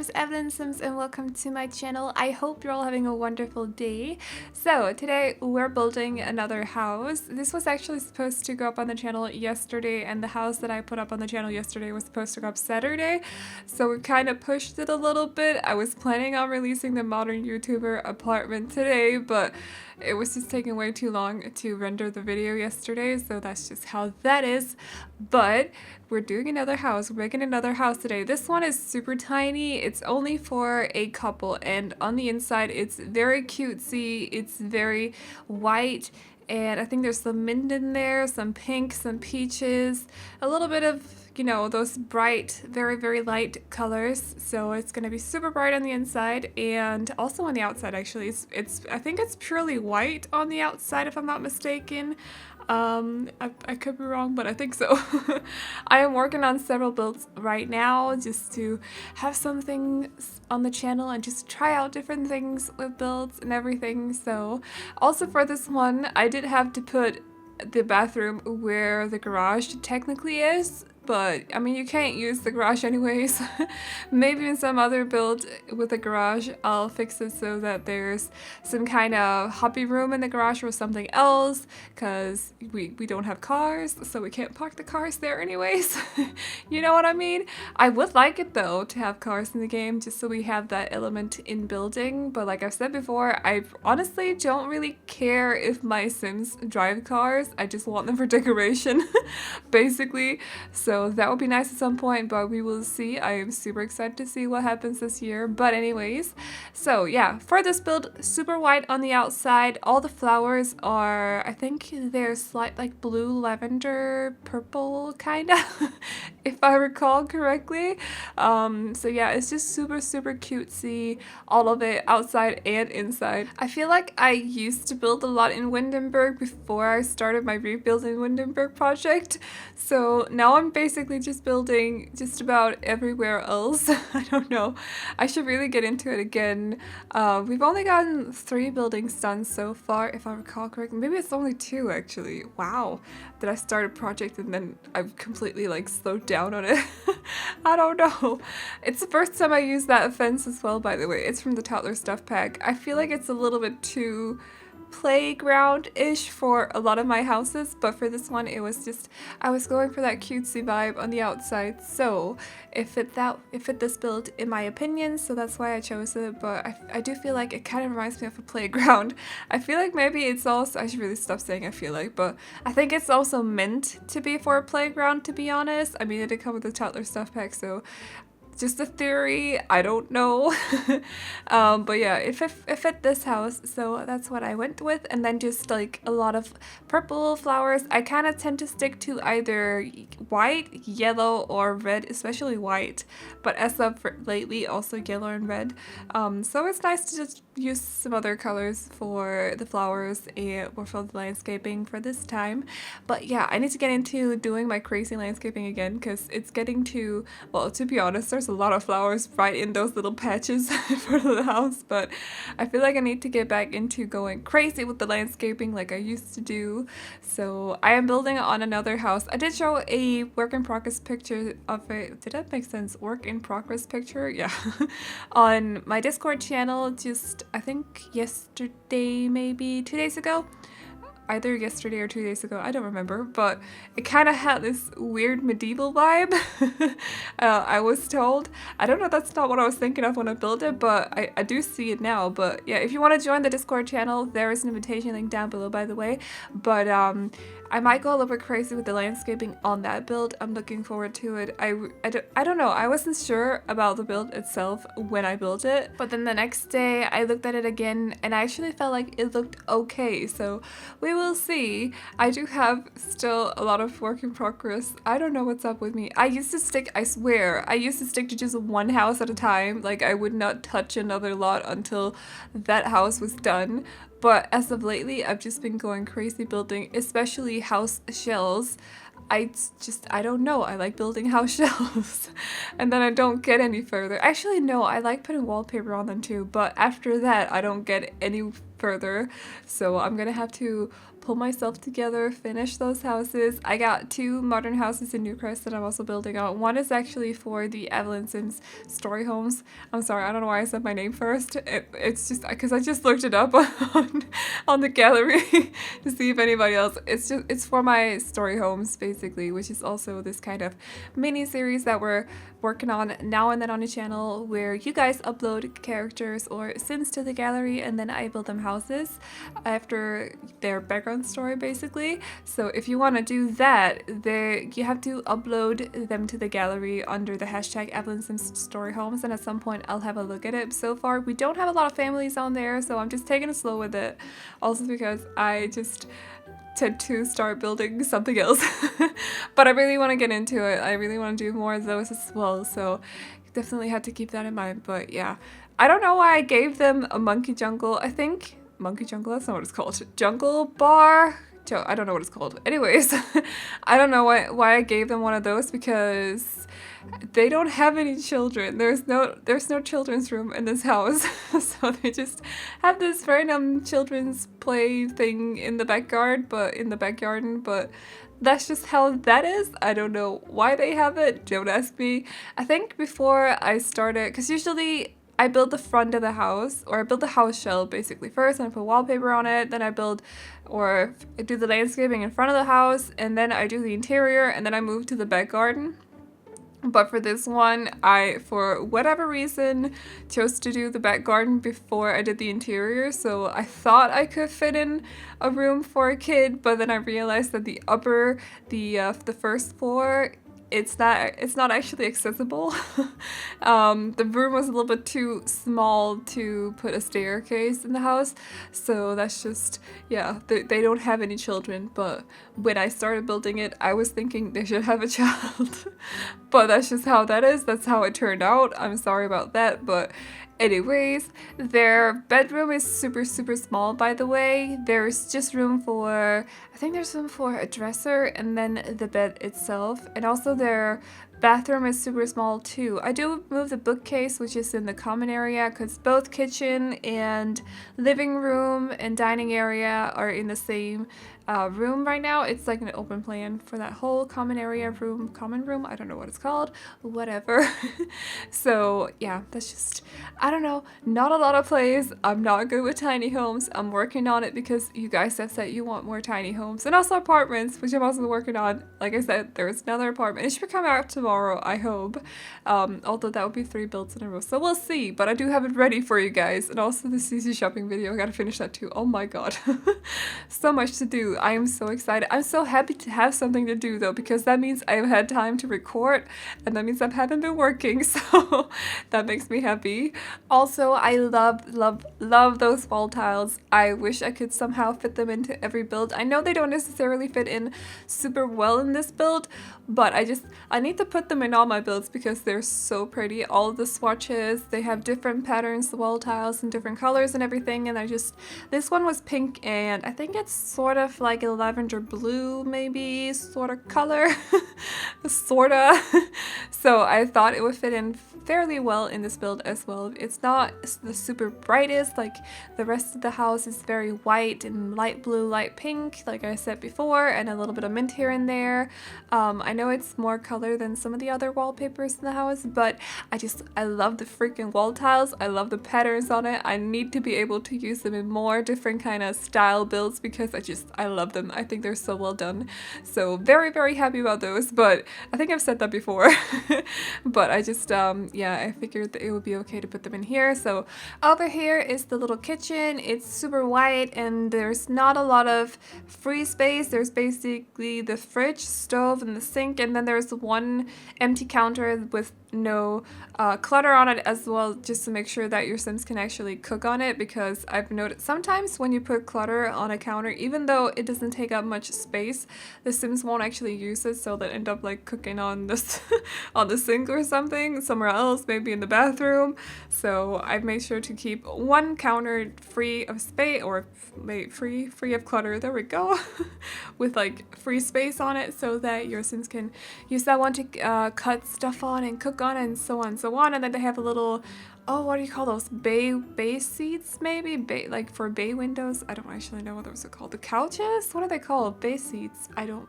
is Evelyn Sims and welcome to my channel. I hope you're all having a wonderful day. So today we're building another house. This was actually supposed to go up on the channel yesterday, and the house that I put up on the channel yesterday was supposed to go up Saturday. So we kind of pushed it a little bit. I was planning on releasing the modern YouTuber apartment today, but it was just taking way too long to render the video yesterday, so that's just how that is. But we're doing another house. We're making another house today. This one is super tiny. It's only for a couple, and on the inside it's very cutesy. It's very white, and I think there's some mint in there, some pink, some peaches, a little bit of, you know, those bright, very, very light colors. So it's going to be super bright on the inside and also on the outside. Actually, I think it's purely white on the outside, if I'm not mistaken. I could be wrong, but I think so. I am working on several builds right now just to have something on the channel and just try out different things with builds and everything. So also for this one, I did have to put the bathroom where the garage technically is, but I mean, you can't use the garage anyways. Maybe in some other build with the garage I'll fix it so that there's some kind of hobby room in the garage or something else, because we don't have cars, so we can't park the cars there anyways. You know what I mean? I would like it though to have cars in the game, just so we have that element in building, but like I've said before, I honestly don't really care if my Sims drive cars. I just want them for decoration basically. So that would be nice at some point, but we will see. I am super excited to see what happens this year. But anyways, so yeah, for this build, super white on the outside. All the flowers are, I think they're slight like blue, lavender, purple kind of, if I recall correctly. So yeah, it's just super, super cutesy, all of it, outside and inside. I feel like I used to build a lot in Windenburg before I started my Rebuilding Windenburg project. So now I'm basically just building just about everywhere else. I don't know. I should really get into it again. We've only gotten 3 buildings done so far, if I recall correctly. Maybe it's only 2 actually. Wow. Did I start a project and then I've completely like slowed down on it? I don't know. It's the first time I used that fence as well, by the way. It's from the Toddler Stuff Pack. I feel like it's a little bit too playground-ish for a lot of my houses, but for this one it was just, I was going for that cutesy vibe on the outside, so it fit this build in my opinion, so that's why I chose it. But I do feel like it kind of reminds me of a playground. I feel like maybe it's also, I should really stop saying I feel like, but I think it's also meant to be for a playground, to be honest. I mean, it did come with the Toddler Stuff Pack, so just a theory, I don't know. But yeah, it fit this house, so that's what I went with. And then just like a lot of purple flowers. I kind of tend to stick to either white, yellow, or red, especially white, but as of lately also yellow and red. So it's nice to just use some other colors for the flowers or for the landscaping for this time. But yeah, I need to get into doing my crazy landscaping again, because it's getting to, well, to be honest, there's a lot of flowers right in those little patches in front of the house, but I feel like I need to get back into going crazy with the landscaping like I used to do. So I am building on another house. I did show a work in progress picture of it. Did that make sense? Work in progress picture? Yeah. On my Discord channel just, I think yesterday, maybe 2 days ago. Either yesterday or 2 days ago, I don't remember, but it kind of had this weird medieval vibe. I was told. I don't know, that's not what I was thinking of when I built it, but I do see it now. But yeah, if you want to join the Discord channel, there is an invitation link down below, by the way. But I might go a little bit crazy with the landscaping on that build. I'm looking forward to it. I don't know, I wasn't sure about the build itself when I built it, but then the next day I looked at it again and I actually felt like it looked okay, so we will see. I do have still a lot of work in progress. I don't know what's up with me. I used to stick to just one house at a time. Like, I would not touch another lot until that house was done. But as of lately, I've just been going crazy building, especially house shells. I don't know, I like building house shells and then I don't get any further. Actually, no, I like putting wallpaper on them too, but after that I don't get any further. So I'm gonna have to pull myself together, finish those houses. I got 2 modern houses in Newcrest that I'm also building out. One is actually for the Aveline Sims story homes. I'm sorry, I don't know why I said my name first. It's just because I just looked it up on the gallery to see if anybody else. It's for my story homes basically, which is also this kind of mini series that we're working on now and then on the channel, where you guys upload characters or Sims to the gallery and then I build them houses after their background story basically. So if you want to do that, you have to upload them to the gallery under the hashtag Aveline Sims story homes, and at some point I'll have a look at it. So far we don't have a lot of families on there, so I'm just taking it slow with it, also because I just tend to start building something else. But I really want to get into it. I really want to do more of those as well, so definitely had to keep that in mind. But yeah, I don't know why I gave them a monkey jungle. I think monkey jungle, that's not what it's called. Jungle bar, I don't know what it's called. Anyways, I don't know why I gave them one of those, because they don't have any children. There's no children's room in this house. So they just have this random children's play thing in the backyard, but that's just how that is. I don't know why they have it. Don't ask me. I think before I started, because usually I build the front of the house, or I build the house shell basically first, and I put wallpaper on it, then I build or I do the landscaping in front of the house, and then I do the interior, and then I move to the back garden. But for this one, I, for whatever reason, chose to do the back garden before I did the interior. So I thought I could fit in a room for a kid, but then I realized that the first floor, it's not actually accessible. The room was a little bit too small to put a staircase in the house, so that's just, yeah, they don't have any children. But when I started building it, I was thinking they should have a child. But that's just how that is. That's how it turned out. I'm sorry about that. But anyways, their bedroom is super small, by the way. There's just room for, I think there's room for a dresser and then the bed itself. And also their bathroom is super small too. I do move the bookcase, which is in the common area, because both kitchen and living room and dining area are in the same room right now. It's like an open plan for that whole common room. I don't know what it's called, whatever. So yeah, that's just, I don't know, not a lot of plays. I'm not good with tiny homes. I'm working on it because you guys have said you want more tiny homes, and also apartments, which I'm also working on. Like I said, there's another apartment. It should come out tomorrow, I hope. Although that would be 3 builds in a row, so we'll see. But I do have it ready for you guys. And also the CC shopping video, I gotta finish that too. Oh my god. So much to do. I am so excited. I'm so happy to have something to do though, because that means I've had time to record, and that means I haven't been working, so that makes me happy. Also, I love those wall tiles. I wish I could somehow fit them into every build. I know they don't necessarily fit in super well in this build, but I need to put them in all my builds because they're so pretty. All of the swatches, they have different patterns, the wall tiles, and different colors and everything, and this one was pink, and I think it's sort of like a lavender blue, maybe, sort of color. Sorta. So I thought it would fit in fairly well in this build as well. It's not the super brightest, like the rest of the house is very white and light blue, light pink, like I said before, and a little bit of mint here and there. I know it's more color than some of the other wallpapers in the house, but I love the freaking wall tiles. I love the patterns on it. I need to be able to use them in more different kind of style builds because I love them. I think they're so well done. So very happy about those, but I think I've said that before. But yeah, I figured that it would be okay to put them in here. So over here is the little kitchen. It's super white and there's not a lot of free space. There's basically the fridge, stove, and the sink, and then there's one empty counter with no clutter on it as well, just to make sure that your Sims can actually cook on it, because I've noticed sometimes when you put clutter on a counter, even though it doesn't take up much space, the Sims won't actually use it, so they end up like cooking on this on the sink or something somewhere else, maybe in the bathroom. So I've made sure to keep one counter free of space, or free of clutter, there we go, with like free space on it, so that your Sims can use that one to cut stuff on and cook shotgun and so on and so on. And then they have a little, oh, what do you call those? Bay seats, maybe? Like for bay windows? I don't actually know what those are called. The couches? What are they called? Bay seats? I don't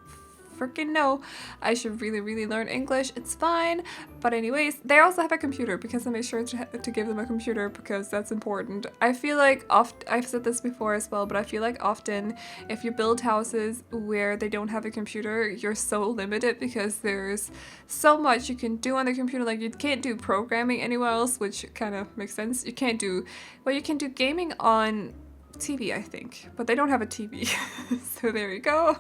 freaking know. I should really learn English. It's fine. But anyways, they also have a computer because I made sure to give them a computer because that's important. I feel like I've said this before as well, but I feel like often if you build houses where they don't have a computer, you're so limited because there's so much you can do on the computer. Like you can't do programming anywhere else, which kind of makes sense. You can't do, well, you can do gaming on TV, I think, but they don't have a TV. So there you go.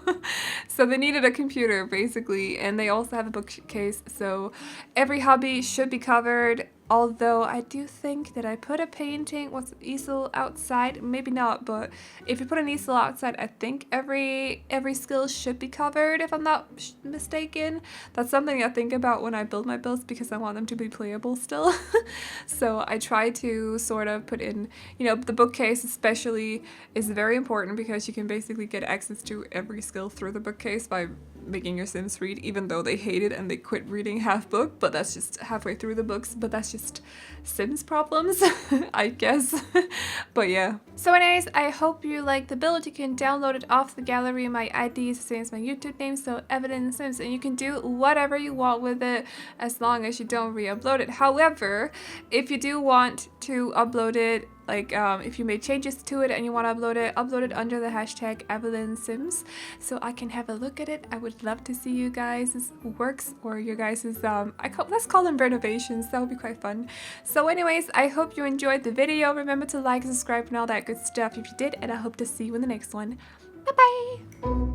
So they needed a computer basically, and they also have a bookcase, so every hobby should be covered. Although I do think that I put a painting, easel outside, maybe not, but if you put an easel outside, I think every skill should be covered, if I'm not mistaken. That's something I think about when I build my builds because I want them to be playable still. So I try to sort of put in, you know, the bookcase especially is very important because you can basically get access to every skill through the bookcase by making your Sims read, even though they hate it and they quit reading half book, but that's just halfway through the books, but that's just Sims problems, I guess. But yeah. So anyways, I hope you like the build. You can download it off the gallery. My ID is the same as my YouTube name, so Aveline Sims, and you can do whatever you want with it as long as you don't re-upload it. However, if you do want to upload it, like if you made changes to it and you want to upload it under the hashtag AvelineSims so I can have a look at it. I would love to see you guys' works or your guys' let's call them renovations. That would be quite fun. So anyways, I hope you enjoyed the video. Remember to like, subscribe, and all that good stuff if you did, and I hope to see you in the next one. Bye bye.